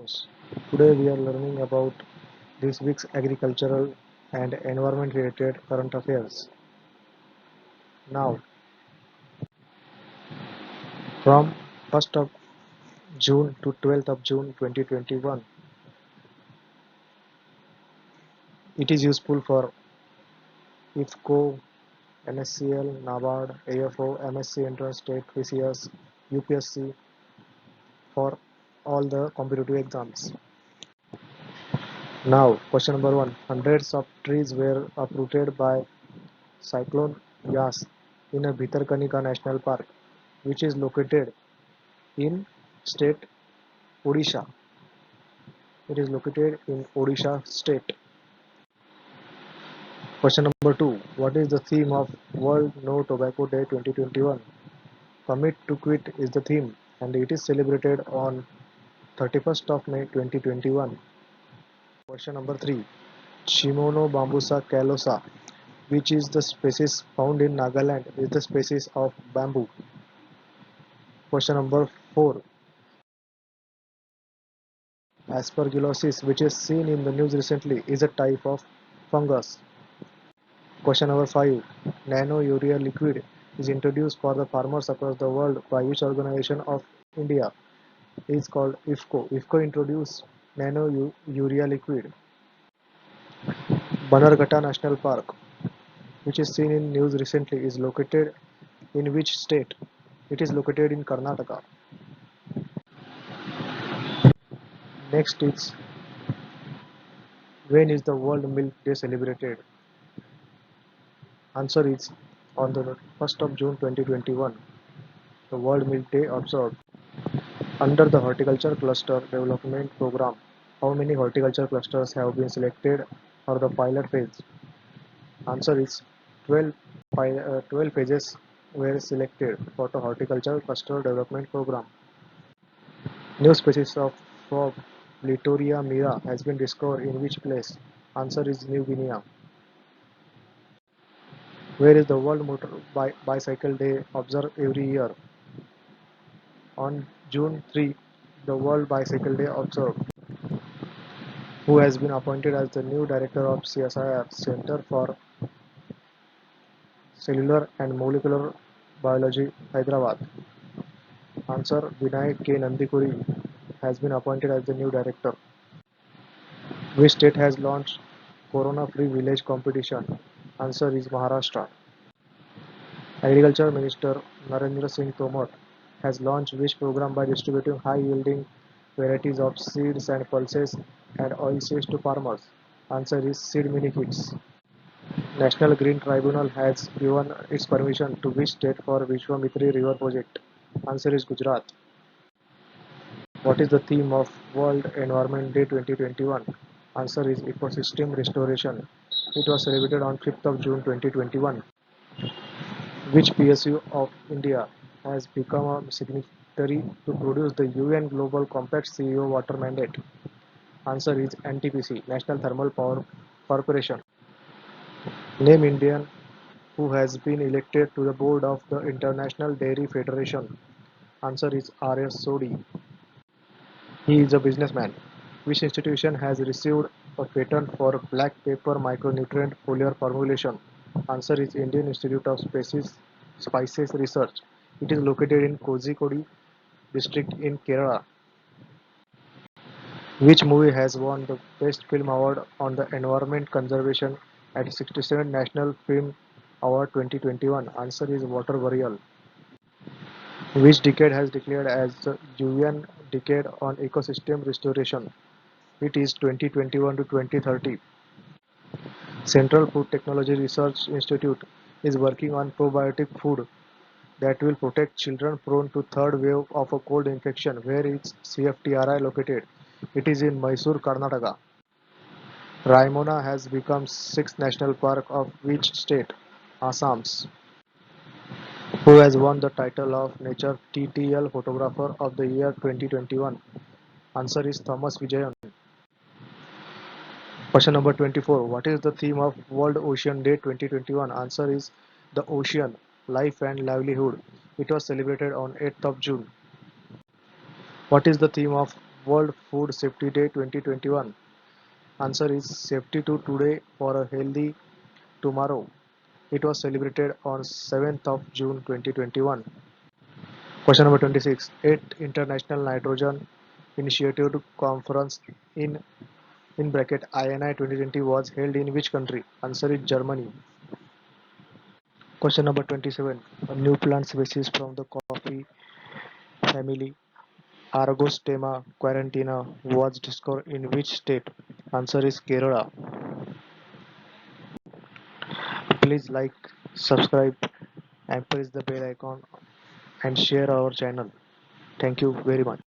Yes. Today we are learning about this week's agricultural and environment related current affairs. Now, from 1st of June to 12th of June 2021, it is useful for IFCO, NSCL, NABARD, AFO, MSc Entrance State, PCS, UPSC for all the competitive exams. Now, question number 1. Hundreds of trees were uprooted by Cyclone Yas in a Bhitarkanika National Park, which is located in state Odisha. It is located in Odisha state. Question number 2. What is the theme of World No Tobacco Day 2021? Commit to Quit is the theme and it is celebrated on 31st of May 2021. Question number 3. Shimono bambusa calosa, which is the species found in Nagaland, is the species of bamboo. Question number 4. Aspergillosis, which is seen in the news recently, is a type of fungus. Question number 5. Nano urea liquid is introduced for the farmers across the world by which organization of India? It is called IFCO. IFCO introduced nano urea liquid. Bannerghatta National Park, which is seen in news recently, is located in which state? It is located in Karnataka. Next is, when is the World Milk Day celebrated? Answer is on the 1st of June 2021. The World Milk Day observed. Under the Horticulture Cluster Development Program, how many horticulture clusters have been selected for the pilot phase? Answer is 12, 12 phases were selected for the Horticulture Cluster Development Program. New species of frog, Litoria mira, has been discovered in which place? Answer is New Guinea. Where is the World Motor Bicycle Day observed every year? On June 3, the World Bicycle Day observed. Who has been appointed as the new director of CSIR Center for Cellular and Molecular Biology, Hyderabad? Answer: Vinayak K. Nandikuri has been appointed as the new director. Which state has launched Corona-Free Village competition? Answer is Maharashtra. Agriculture Minister Narendra Singh Tomar has launched which program by distributing high-yielding varieties of seeds and pulses and oilseeds to farmers? Answer is Seed Mini Kits. National Green Tribunal has given its permission to which state for Vishwamitri River project? Answer is Gujarat. What is the theme of World Environment Day 2021? Answer is Ecosystem Restoration. It was celebrated on 5th of June 2021. Which PSU of India has become a signatory to produce the UN Global Compact CEO Water Mandate? Answer is NTPC, National Thermal Power Corporation. Name Indian who has been elected to the board of the International Dairy Federation. Answer is R.S. Sodhi. He is a businessman. Which institution has received a patent for black pepper micronutrient foliar formulation? Answer is Indian Institute of Spices Research. It is located in Kozhikode district in Kerala. Which movie has won the Best Film Award on the Environment Conservation at 67th National Film Award 2021? Answer is Water Burial. Which decade has declared as the UN Decade on Ecosystem Restoration? It is 2021 to 2030. Central Food Technology Research Institute is working on probiotic food that will protect children prone to third wave of a cold infection. Where is CFTRI located? It is in Mysore, Karnataka. Raimona has become sixth national park of which state? Assam's. Who has won the title of Nature TTL Photographer of the Year 2021? Answer is Thomas Vijayan. Question number 24. What is the theme of World Ocean Day 2021? Answer is the ocean, life and livelihood. It was celebrated on 8th of June. What is the theme of World Food Safety Day 2021? Answer is Safety to Today for a Healthy Tomorrow. It was celebrated on 7th of June 2021. Question number 26. 8th International Nitrogen Initiative Conference in INI 2020 was held in which country? Answer is Germany. Question number 27. A new plant species from the coffee family, Argostema quarantina, was discovered in which state? Answer is Kerala. Please like, subscribe, and press the bell icon and share our channel. Thank you very much.